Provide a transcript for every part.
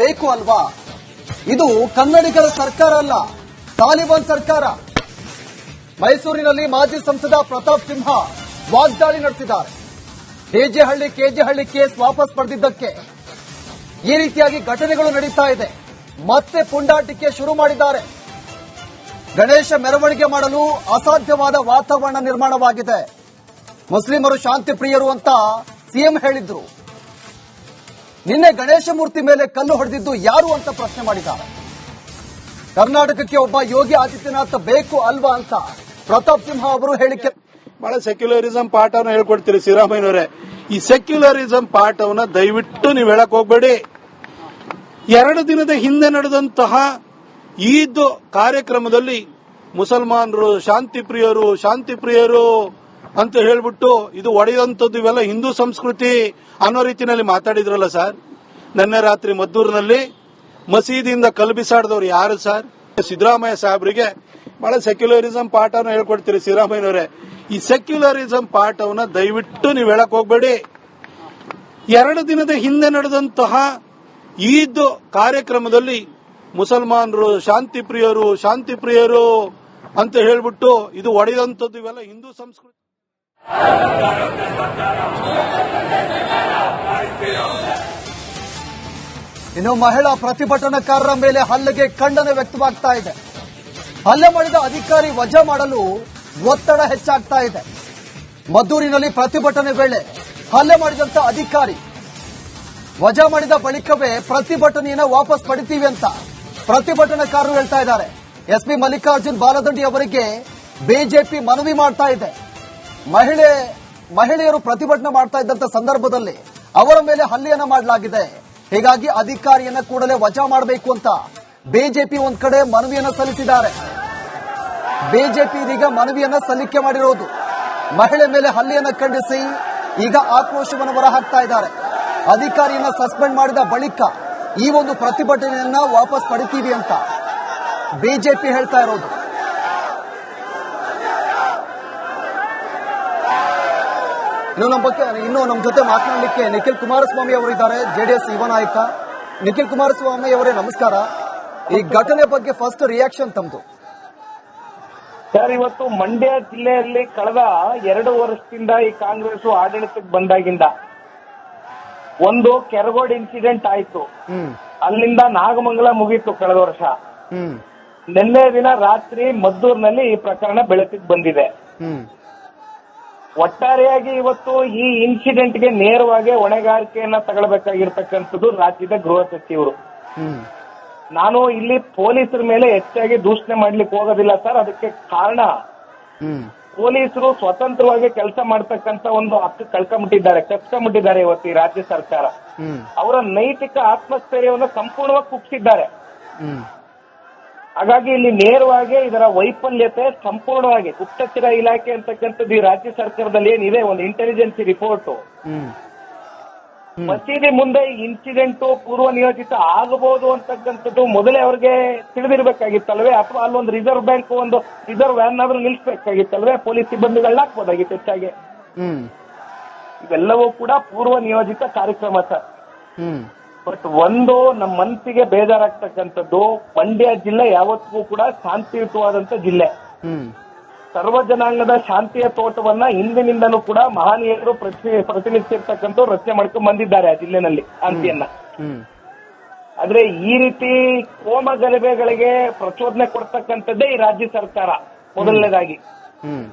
ಬೇಕು ಅಲ್ವಾ? ಇದು ಕನ್ನಡಿಗರ ಸರ್ಕಾರ ಅಲ್ಲ, ತಾಲಿಬಾನ್ ಸರ್ಕಾರ. ಮೈಸೂರಿನಲ್ಲಿ ಮಾಜಿ ಸಂಸದ ಪ್ರತಾಪ್ ಸಿಂಹ ವಾಗ್ದಾಳಿ ನಡೆಸಿದ್ದಾರೆ. ಕೆಜೆಹಳ್ಳಿ ಕೇಸ್ ವಾಪಸ್ ಪಡೆದಿದ್ದಕ್ಕೆ ಈ ರೀತಿಯಾಗಿ ಘಟನೆಗಳು ನಡೀತಾ ಇದೆ. ಮತ್ತೆ ಪುಂಡಾಟಿಕೆ ಶುರು ಮಾಡಿದ್ದಾರೆ. ಗಣೇಶ ಮೆರವಣಿಗೆ ಮಾಡಲು ಅಸಾಧ್ಯವಾದ ವಾತಾವರಣ ನಿರ್ಮಾಣವಾಗಿದೆ. ಮುಸ್ಲಿಮರು ಶಾಂತಿ ಪ್ರಿಯರು ಅಂತ ಸಿಎಂ ಹೇಳಿದ್ರು. ನಿನ್ನೆ ಗಣೇಶ ಮೂರ್ತಿ ಮೇಲೆ ಕಲ್ಲು ಹೊಡೆದಿದ್ದು ಯಾರು ಅಂತ ಪ್ರಶ್ನೆ ಮಾಡಿದ್ದಾರೆ. ಕರ್ನಾಟಕಕ್ಕೆ ಒಬ್ಬ ಯೋಗಿ ಆದಿತ್ಯನಾಥ್ ಬೇಕು ಅಲ್ವಾ ಅಂತ ಪ್ರತಾಪ್ ಸಿಂಹ ಅವರು ಹೇಳಿಕೆ. ಬಹಳ ಸೆಕ್ಯುಲರಿಸಂ ಪಾಠವನ್ನು ಹೇಳ್ಕೊಡ್ತೀರಿ ಸಿದ್ದರಾಮಯ್ಯನವರೇ. ಈ ಸೆಕ್ಯುಲರಿಸಂ ಪಾಠವನ್ನ ದಯವಿಟ್ಟು ನೀವು ಹೇಳಕ್ ಹೋಗ್ಬೇಡಿ. 2 ದಿನದ ಹಿಂದೆ ನಡೆದಂತಹ ಈದ್ ಕಾರ್ಯಕ್ರಮದಲ್ಲಿ ಮುಸಲ್ಮಾನರು ಶಾಂತಿ ಪ್ರಿಯರು ಅಂತ ಹೇಳ್ಬಿಟ್ಟು ಇದು ಒಡೆಯುವಂಥದ್ದು, ಇವೆಲ್ಲ ಹಿಂದೂ ಸಂಸ್ಕೃತಿ ಅನ್ನೋ ರೀತಿಯಲ್ಲಿ ಮಾತಾಡಿದ್ರಲ್ಲ ಸರ್. ನಿನ್ನೆ ರಾತ್ರಿ ಮದ್ದೂರಿನಲ್ಲಿ ಮಸೀದಿಯಿಂದ ಕಲ್ಲು ಬಿಸಾಡಿದವರು ಯಾರು ಸರ್? ಸಿದ್ದರಾಮಯ್ಯ ಸಾಹೇಬರಿಗೆ ಬಹಳ ಸೆಕ್ಯುಲರಿಸಂ ಪಾಠವನ್ನು ಹೇಳ್ಕೊಡ್ತೀರಿ ಸಿದ್ದರಾಮಯ್ಯನವರೇ. ಈ ಸೆಕ್ಯುಲರಿಸಂ ಪಾಠವನ್ನ ದಯವಿಟ್ಟು ನೀವು ಹೇಳಕ್ ಹೋಗ್ಬೇಡಿ. 2 ದಿನದ ಹಿಂದೆ ನಡೆದಂತಹ ಈದ್ ಕಾರ್ಯಕ್ರಮದಲ್ಲಿ ಮುಸಲ್ಮಾನರು ಶಾಂತಿ ಪ್ರಿಯರು ಅಂತ ಹೇಳ್ಬಿಟ್ಟು ಇದು ಒಡೆಯುವಂಥದ್ದು, ಇವೆಲ್ಲ ಹಿಂದೂ ಸಂಸ್ಕೃತಿ. ಇನ್ನು ಮಹಿಳಾ ಪ್ರತಿಭಟನಾಕಾರರ ಮೇಲೆ ಹಲ್ಲೆಗೆ ಖಂಡನೆ ವ್ಯಕ್ತವಾಗ್ತಾ ಇದೆ. ಹಲ್ಲೆ ಮಾಡಿದ ಅಧಿಕಾರಿ ವಜಾ ಮಾಡಲು ಒತ್ತಡ ಹೆಚ್ಚಾಗ್ತಾ ಇದೆ. ಮದ್ದೂರಿನಲ್ಲಿ ಪ್ರತಿಭಟನೆ ವೇಳೆ ಹಲ್ಲೆ ಮಾಡಿದಂತ ಅಧಿಕಾರಿ ವಜಾ ಮಾಡಿದ ಬಳಿಕವೇ ಪ್ರತಿಭಟನೆಯನ್ನು ವಾಪಸ್ ಪಡಿತೀವಿ ಅಂತ ಪ್ರತಿಭಟನಾಕಾರರು ಹೇಳ್ತಾ ಇದ್ದಾರೆ. ಎಸ್ಪಿ ಮಲ್ಲಿಕಾರ್ಜುನ್ ಬಾಲದಂಡಿ ಅವರಿಗೆ ಬಿಜೆಪಿ ಮನವಿ ಮಾಡ್ತಾ ಇದೆ. ಮಹಿಳೆಯರು ಪ್ರತಿಭಟನೆ ಮಾಡ್ತಾ ಇದ್ದಂತ ಸಂದರ್ಭದಲ್ಲಿ ಅವರ ಮೇಲೆ ಹಲ್ಲೆಯನ್ನ ಮಾಡಲಾಗಿದೆ. ಹೀಗಾಗಿ ಅಧಿಕಾರಿಯನ್ನ ಕೂಡಲೇ ವಜಾ ಮಾಡಬೇಕು ಅಂತ ಬಿಜೆಪಿ ಒಂದ್ ಕಡೆ ಮನವಿಯನ್ನ ಸಲ್ಲಿಸಿದ್ದಾರೆ. ಬಿಜೆಪಿ ಇದೀಗ ಮನವಿಯನ್ನ ಸಲ್ಲಿಕೆ ಮಾಡಿರೋದು. ಮಹಿಳೆ ಮೇಲೆ ಹಲ್ಲೆಯನ್ನ ಖಂಡಿಸಿ ಈಗ ಆಕ್ರೋಶವನ್ನು ಹೊರಹಾಕ್ತಾ ಇದ್ದಾರೆ. ಅಧಿಕಾರಿಯನ್ನ ಸಸ್ಪೆಂಡ್ ಮಾಡಿದ ಬಳಿಕ ಈ ಒಂದು ಪ್ರತಿಭಟನೆಯನ್ನ ವಾಪಸ್ ಪಡಿತೀವಿ ಅಂತ ಬಿಜೆಪಿ ಹೇಳ್ತಾ ಇರೋದು. ಇನ್ನು ನಮ್ಮ ಜೊತೆ ಮಾತನಾಡಲಿಕ್ಕೆ ನಿಖಿಲ್ ಕುಮಾರಸ್ವಾಮಿ ಅವರು ಇದ್ದಾರೆ, ಜೆಡಿಎಸ್ ಯುವ ನಾಯಕ. ನಿಖಿಲ್ ಕುಮಾರಸ್ವಾಮಿ ಅವರೇ ನಮಸ್ಕಾರ. ಈ ಘಟನೆ ಬಗ್ಗೆ ಫಸ್ಟ್ ರಿಯಾಕ್ಷನ್ ತಮ್ಮದು ಸರ್. ಇವತ್ತು ಮಂಡ್ಯ ಜಿಲ್ಲೆಯಲ್ಲಿ ಕಳೆದ 2 ವರ್ಷದಿಂದ ಈ ಕಾಂಗ್ರೆಸ್ ಆಡಳಿತಕ್ಕೆ ಬಂದಾಗಿಂದ ಒಂದು ಕೆರಗೋಡ್ ಇನ್ಸಿಡೆಂಟ್ ಆಯ್ತು. ಅಲ್ಲಿಂದ ನಾಗಮಂಗಲ ಮುಗೀತು ಕಳೆದ ವರ್ಷ. ನಿನ್ನೆ ದಿನ ರಾತ್ರಿ ಮದ್ದೂರಿನಲ್ಲಿ ಈ ಪ್ರಕರಣ ಬೆಳಕಿಗೆ ಬಂದಿದೆ. ಒಟ್ಟಾರೆಯಾಗಿ ಇವತ್ತು ಈ ಇನ್ಸಿಡೆಂಟ್ಗೆ ನೇರವಾಗಿ ಹೊಣೆಗಾರಿಕೆಯನ್ನ ತಗೊಳ್ಬೇಕಾಗಿರ್ತಕ್ಕಂಥದ್ದು ರಾಜ್ಯದ ಗೃಹ ಸಚಿವರು. ನಾನು ಇಲ್ಲಿ ಪೊಲೀಸರ ಮೇಲೆ ಹೆಚ್ಚಾಗಿ ದೂಷಣೆ ಮಾಡ್ಲಿಕ್ಕೆ ಹೋಗೋದಿಲ್ಲ ಸರ್. ಅದಕ್ಕೆ ಕಾರಣ ಪೊಲೀಸರು ಸ್ವತಂತ್ರವಾಗಿ ಕೆಲಸ ಮಾಡ್ತಕ್ಕಂಥ ಒಂದು ಹಕ್ಕು ಕಸ್ಕೊಂಡ್ಬಿಟ್ಟಿದ್ದಾರೆ ಇವತ್ತು ಈ ರಾಜ್ಯ ಸರ್ಕಾರ. ಅವರ ನೈತಿಕ ಆತ್ಮಸ್ಥೈರ್ಯವನ್ನು ಸಂಪೂರ್ಣವಾಗಿ ಕುಗ್ಸಿದ್ದಾರೆ. ಹಾಗಾಗಿ ಇಲ್ಲಿ ನೇರವಾಗಿ ಇದರ ವೈಫಲ್ಯತೆ ಸಂಪೂರ್ಣವಾಗಿ ಗುಪ್ತಚರ ಇಲಾಖೆ ಅಂತಕ್ಕಂಥದ್ದು ಈ ರಾಜ್ಯ ಸರ್ಕಾರದಲ್ಲಿ ಏನಿದೆ, ಒಂದು ಇಂಟೆಲಿಜೆನ್ಸಿ ರಿಪೋರ್ಟ್ ಮಸೀದಿ ಮುಂದೆ ಇನ್ಸಿಡೆಂಟ್ ಪೂರ್ವ ನಿಯೋಜಿತ ಆಗಬಹುದು ಅಂತಕ್ಕಂಥದ್ದು ಮೊದಲೇ ಅವ್ರಿಗೆ ತಿಳಿದಿರ್ಬೇಕಾಗಿತ್ತಲ್ವೇ? ಅಥವಾ ಅಲ್ಲೊಂದು ರಿಸರ್ವ್ ಬ್ಯಾಂಕ್ ಒಂದು ರಿಸರ್ವ್ ವ್ಯಾನ್ ಆದ್ರೂ ನಿಲ್ಲಿಸಬೇಕಾಗಿತ್ತಲ್ವೇ? ಪೊಲೀಸ್ ಸಿಬ್ಬಂದಿಗಳನ್ನ ಹಾಕ್ಬೋದಾಗಿತ್ತು ಹೆಚ್ಚಾಗಿ. ಇವೆಲ್ಲವೂ ಕೂಡ ಪೂರ್ವ ನಿಯೋಜಿತ ಕಾರ್ಯಕ್ರಮ ಸರ್. ಬಟ್ ಒಂದು ನಮ್ಮ ಮನಸ್ಸಿಗೆ ಬೇಜಾರಾಗ್ತಕ್ಕಂಥದ್ದು, ಮಂಡ್ಯ ಜಿಲ್ಲೆ ಯಾವತ್ತಿಗೂ ಕೂಡ ಶಾಂತಿಯುತವಾದಂತ ಜಿಲ್ಲೆ. ಸರ್ವ ಜನಾಂಗದ ಶಾಂತಿಯ ತೋಟವನ್ನ ಹಿಂದಿನಿಂದನೂ ಕೂಡ ಮಹನೀಯರು ಪ್ರತಿನಿಧಿಸಿರ್ತಕ್ಕಂಥ ರಚನೆ ಮಾಡ್ಕೊಂಡು ಬಂದಿದ್ದಾರೆ ಆ ಜಿಲ್ಲೆನಲ್ಲಿ ಶಾಂತಿಯನ್ನ. ಆದ್ರೆ ಈ ರೀತಿ ಕೋಮ ಗಲಭೆಗಳಿಗೆ ಪ್ರಚೋದನೆ ಕೊಡ್ತಕ್ಕಂಥದ್ದೇ ಈ ರಾಜ್ಯ ಸರ್ಕಾರ ಮೊದಲನೇದಾಗಿ.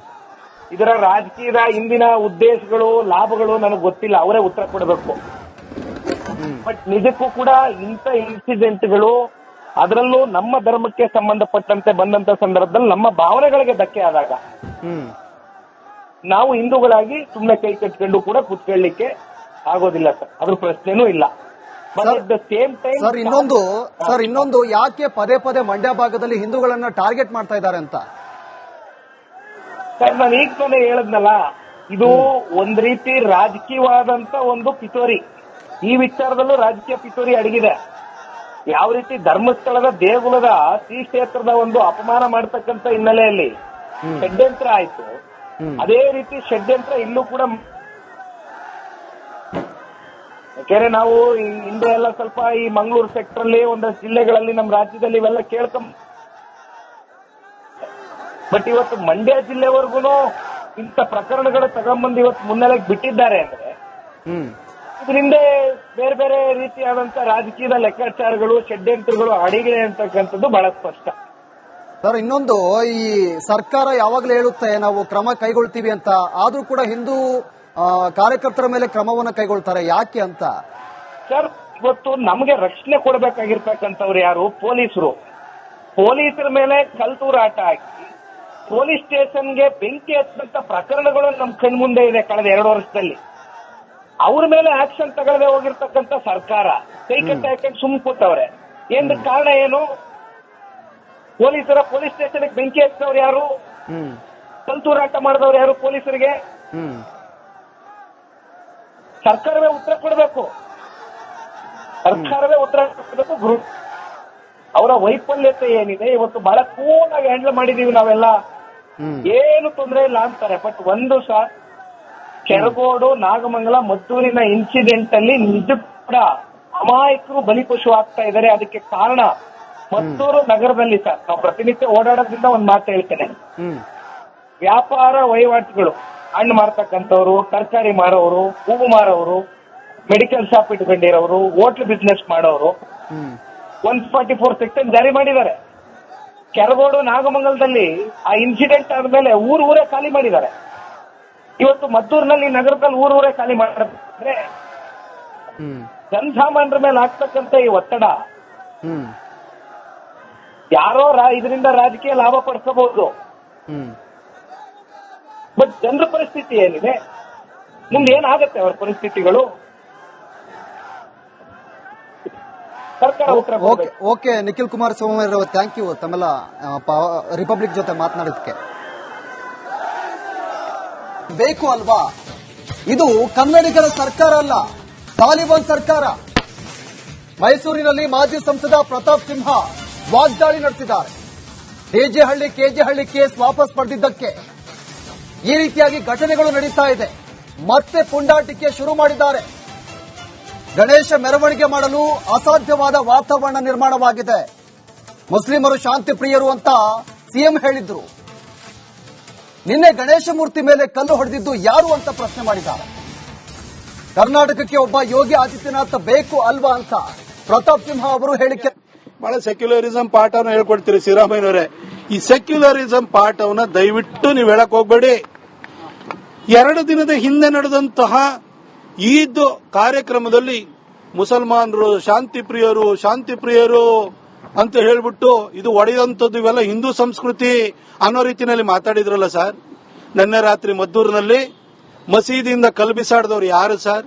ಇದರ ರಾಜಕೀಯದ ಹಿಂದಿನ ಉದ್ದೇಶಗಳು ಲಾಭಗಳು ನನಗೆ ಗೊತ್ತಿಲ್ಲ, ಅವರೇ ಉತ್ತರ ಕೊಡಬೇಕು. ಬಟ್ ನಿಜಕ್ಕೂ ಕೂಡ ಇಂಥ ಇನ್ಸಿಡೆಂಟ್ಗಳು, ಅದರಲ್ಲೂ ನಮ್ಮ ಧರ್ಮಕ್ಕೆ ಸಂಬಂಧಪಟ್ಟಂತೆ ಬಂದಂತ ಸಂದರ್ಭದಲ್ಲಿ ನಮ್ಮ ಭಾವನೆಗಳಿಗೆ ಧಕ್ಕೆ ಆದಾಗ ನಾವು ಹಿಂದೂಗಳಾಗಿ ಸುಮ್ಮನೆ ಕೈ ಕಟ್ಕೊಂಡು ಕೂಡ ಕೂತ್ಕೊಳ್ಳಿಕ್ಕೆ ಆಗೋದಿಲ್ಲ ಸರ್. ಅದ್ರ ಪ್ರಶ್ನೆನೂ ಇಲ್ಲ. ಇನ್ನೊಂದು ಯಾಕೆ ಪದೇ ಪದೇ ಮಂಡ್ಯ ಭಾಗದಲ್ಲಿ ಹಿಂದೂಗಳನ್ನ ಟಾರ್ಗೆಟ್ ಮಾಡ್ತಾ ಇದ್ದಾರೆ ಅಂತ ಸರ್, ನಾನು ಈಗ ತಾನೇ ಹೇಳದ್ನಲ್ಲ, ಇದು ಒಂದ್ ರೀತಿ ರಾಜಕೀಯವಾದಂತ ಒಂದು ಪಿತೂರಿ. ಈ ವಿಚಾರದಲ್ಲೂ ರಾಜಕೀಯ ಪಿತೂರಿ ಅಡಗಿದೆ. ಯಾವ ರೀತಿ ಧರ್ಮಸ್ಥಳದ ದೇಗುಲದ ಶ್ರೀ ಕ್ಷೇತ್ರದ ಒಂದು ಅಪಮಾನ ಮಾಡತಕ್ಕಂತ ಹಿನ್ನೆಲೆಯಲ್ಲಿ ಷಡ್ಯಂತ್ರ ಆಯ್ತು, ಅದೇ ರೀತಿ ಷಡ್ಯಂತ್ರ ಇಲ್ಲೂ ಕೂಡ ಯಾಕೆಂದ್ರೆ ನಾವು ಈ ಹಿಂದೆ ಎಲ್ಲ ಸ್ವಲ್ಪ ಈ ಮಂಗಳೂರು ಸೆಕ್ಟರ್ ಅಲ್ಲಿ ಒಂದಷ್ಟು ಜಿಲ್ಲೆಗಳಲ್ಲಿ ನಮ್ಮ ರಾಜ್ಯದಲ್ಲಿ ಇವೆಲ್ಲ ಬಟ್ ಇವತ್ತು ಮಂಡ್ಯ ಜಿಲ್ಲೆವರೆಗೂ ಇಂಥ ಪ್ರಕರಣಗಳು ತಗೊಂಡ್ಬಂದು ಇವತ್ತು ಮುನ್ನೆಲೆಗೆ ಬಿಟ್ಟಿದ್ದಾರೆ ಅಂದ್ರೆ ಇದರಿಂದ ಬೇರೆ ಬೇರೆ ರೀತಿಯಾದಂತ ರಾಜಕೀಯದ ಲೆಕ್ಕಾಚಾರಗಳು ಷಡ್ಯಂತ್ರಗಳು ಅಡಿಗೆ ಅಂತಕ್ಕಂಥದ್ದು ಬಹಳ ಸ್ಪಷ್ಟ. ಸರ್, ಇನ್ನೊಂದು, ಈ ಸರ್ಕಾರ ಯಾವಾಗಲೂ ಹೇಳುತ್ತೆ ನಾವು ಕ್ರಮ ಕೈಗೊಳ್ತೀವಿ ಅಂತ, ಆದ್ರೂ ಕೂಡ ಹಿಂದೂ ಕಾರ್ಯಕರ್ತರ ಮೇಲೆ ಕ್ರಮವನ್ನು ಕೈಗೊಳ್ತಾರೆ, ಯಾಕೆ ಅಂತ? ಸರ್, ಇವತ್ತು ನಮಗೆ ರಕ್ಷಣೆ ಕೊಡಬೇಕಾಗಿರ್ತಕ್ಕಂಥವ್ರು ಯಾರು? ಪೊಲೀಸರು. ಪೊಲೀಸರ ಮೇಲೆ ಕಲ್ತೂರಾಟ ಹಾಕಿ ಪೊಲೀಸ್ ಸ್ಟೇಷನ್ಗೆ ಬೆಂಕಿ ಹಚ್ಚಂತ ಪ್ರಕರಣಗಳು ನಮ್ಮ ಕಣ್ಮುಂದೆ ಇದೆ ಕಳೆದ 2 ವರ್ಷದಲ್ಲಿ. ಅವ್ರ ಮೇಲೆ ಆಕ್ಷನ್ ತಗೊಳ್ಳದೆ ಹೋಗಿರ್ತಕ್ಕಂಥ ಸರ್ಕಾರ ಕೈ ಕಟ್ಟ ಹಾಕೊಂಡು ಸುಮ್ ಕೂತವ್ರೆ. ಏನ್ ಕಾರಣ ಏನು? ಪೊಲೀಸ್ ಸ್ಟೇಷನ್ಗೆ ಬೆಂಕಿ ಹಚ್ಚದವ್ರು ಯಾರು? ಕಲ್ತೂರಾಟ ಮಾಡಿದವ್ರು ಯಾರು? ಪೊಲೀಸರಿಗೆ ಸರ್ಕಾರವೇ ಉತ್ತರ ಕೊಡಬೇಕು. ಅವರ ವೈಫಲ್ಯತೆ ಏನಿದೆ ಇವತ್ತು ಬಹಳ ಕೂಲಾಗಿ ಹ್ಯಾಂಡಲ್ ಮಾಡಿದೀವಿ ನಾವೆಲ್ಲ, ಏನು ತೊಂದರೆ ಇಲ್ಲ ಅಂತಾರೆ. ಬಟ್ ಒಂದು ಸರ್, ಕೆರಗೋಡು ನಾಗಮಂಗಲ ಮದ್ದೂರಿನ ಇನ್ಸಿಡೆಂಟ್ ಅಲ್ಲಿ ನಿಜ ಕೂಡ ಅಮಾಯಕರು ಬಲಿಪಶು ಆಗ್ತಾ ಇದ್ದಾರೆ. ಅದಕ್ಕೆ ಕಾರಣ ಮದ್ದೂರು ನಗರದಲ್ಲಿ ಸರ್, ನಾವು ಪ್ರತಿನಿತ್ಯ ಓಡಾಡೋದ್ರಿಂದ ಒಂದು ಮಾತು ಹೇಳ್ತೇನೆ, ವ್ಯಾಪಾರ ವಹಿವಾಟುಗಳು, ಹಣ್ಣು ಮಾರ್ತಕ್ಕಂಥವ್ರು, ತರಕಾರಿ ಮಾರೋರು, ಹೂವು ಮಾರೋರು, ಮೆಡಿಕಲ್ ಶಾಪ್ ಇಟ್ಕೊಂಡಿರೋರು, ಹೋಟ್ಲ್ ಬಿಸ್ನೆಸ್ ಮಾಡೋರು 144 ಸೆಕ್ಷನ್ ಜಾರಿ ಮಾಡಿದ್ದಾರೆ. ಕೆರಗೋಡು ನಾಗಮಂಗಲದಲ್ಲಿ ಆ ಇನ್ಸಿಡೆಂಟ್ ಆದ್ಮೇಲೆ ಊರೇ ಖಾಲಿ ಮಾಡಿದ್ದಾರೆ. ಇವತ್ತು ಮದ್ದೂರಿನಲ್ಲಿ ನಗರದಲ್ಲಿ ಊರೇ ಖಾಲಿ ಮಾಡಿದ್ರೆ ಜನಸಾಮಾನ್ಯರ ಮೇಲೆ ಆಗ್ತಕ್ಕಂಥ ಈ ಒತ್ತಡ, ಯಾರೋ ಇದರಿಂದ ರಾಜಕೀಯ ಲಾಭ ಪಡಿಸಬಹುದು, ಬಟ್ ಜನರ ಪರಿಸ್ಥಿತಿ ಏನಿದೆ, ಮುಂದೆ ಏನಾಗುತ್ತೆ ಅವರ ಪರಿಸ್ಥಿತಿಗಳು? ಸರ್ಕಾರ ಉತ್ತರ ಕೊಡಬೇಕು. ಓಕೆ, ನಿಖಿಲ್ ಕುಮಾರಸ್ವಾಮಿ ಅವರು, ಥ್ಯಾಂಕ್ ಯು ತಮ್ಮೆಲ್ಲ ರಿಪಬ್ಲಿಕ್ ಜೊತೆ ಮಾತನಾಡೋದಕ್ಕೆ. ಬೇಕು ಅಲ್ವಾ? ಇದು ಕನ್ನಡಿಗರ ಸರ್ಕಾರ ಅಲ್ಲ, ತಾಲಿಬಾನ್ ಸರ್ಕಾರ. ಮೈಸೂರಿನಲ್ಲಿ ಮಾಜಿ ಸಂಸದ ಪ್ರತಾಪ್ ಸಿಂಹ ವಾಗ್ದಾಳಿ ನಡೆಸಿದ್ದಾರೆ. ಕೆಜೆಹಳ್ಳಿ ಕೇಸ್ ವಾಪಸ್ ಪಡೆದಿದ್ದಕ್ಕೆ ಈ ರೀತಿಯಾಗಿ ಘಟನೆಗಳು ನಡೀತಾ ಇದೆ. ಮತ್ತೆ ಪುಂಡಾಟಿಕೆ ಶುರು ಮಾಡಿದ್ದಾರೆ. ಗಣೇಶ ಮೆರವಣಿಗೆ ಮಾಡಲು ಅಸಾಧ್ಯವಾದ ವಾತಾವರಣ ನಿರ್ಮಾಣವಾಗಿದೆ. ಮುಸ್ಲಿಮರು ಶಾಂತಿ ಪ್ರಿಯರು ಅಂತ ಸಿಎಂ ಹೇಳಿದ್ರು. ನಿನ್ನೆ ಗಣೇಶ ಮೂರ್ತಿ ಮೇಲೆ ಕಲ್ಲು ಹೊಡೆದಿದ್ದು ಯಾರು ಅಂತ ಪ್ರಶ್ನೆ ಮಾಡಿದ್ದಾರೆ. ಕರ್ನಾಟಕಕ್ಕೆ ಒಬ್ಬ ಯೋಗಿ ಆದಿತ್ಯನಾಥ್ ಬೇಕು ಅಲ್ವಾ ಅಂತ ಪ್ರತಾಪ್ ಸಿಂಹ ಅವರು ಹೇಳಿಕೆ. ಬಹಳ ಸೆಕ್ಯುಲರಿಸಂ ಪಾಠವನ್ನು ಹೇಳ್ಕೊಡ್ತೀರಿ ಸಿದ್ದರಾಮಯ್ಯನವರೇ. ಈ ಸೆಕ್ಯುಲರಿಸಂ ಪಾಠವನ್ನ ದಯವಿಟ್ಟು ನೀವು ಹೇಳಕ್ ಹೋಗ್ಬೇಡಿ. 2 ದಿನದ ಹಿಂದೆ ನಡೆದಂತಹ ಈದ್ ಕಾರ್ಯಕ್ರಮದಲ್ಲಿ ಮುಸಲ್ಮಾನರು ಶಾಂತಿ ಪ್ರಿಯರು ಅಂತ ಹೇಳ್ಬಿಟ್ಟು ಇದು ಒಡೆಯುವಂಥದ್ದು, ಇವೆಲ್ಲ ಹಿಂದೂ ಸಂಸ್ಕೃತಿ ಅನ್ನೋ ರೀತಿಯಲ್ಲಿ ಮಾತಾಡಿದ್ರಲ್ಲ ಸರ್. ನಿನ್ನೆ ರಾತ್ರಿ ಮದ್ದೂರಿನಲ್ಲಿ ಮಸೀದಿಯಿಂದ ಕಲ್ಲು ಬಿಸಾಡಿದವರು ಯಾರು ಸರ್?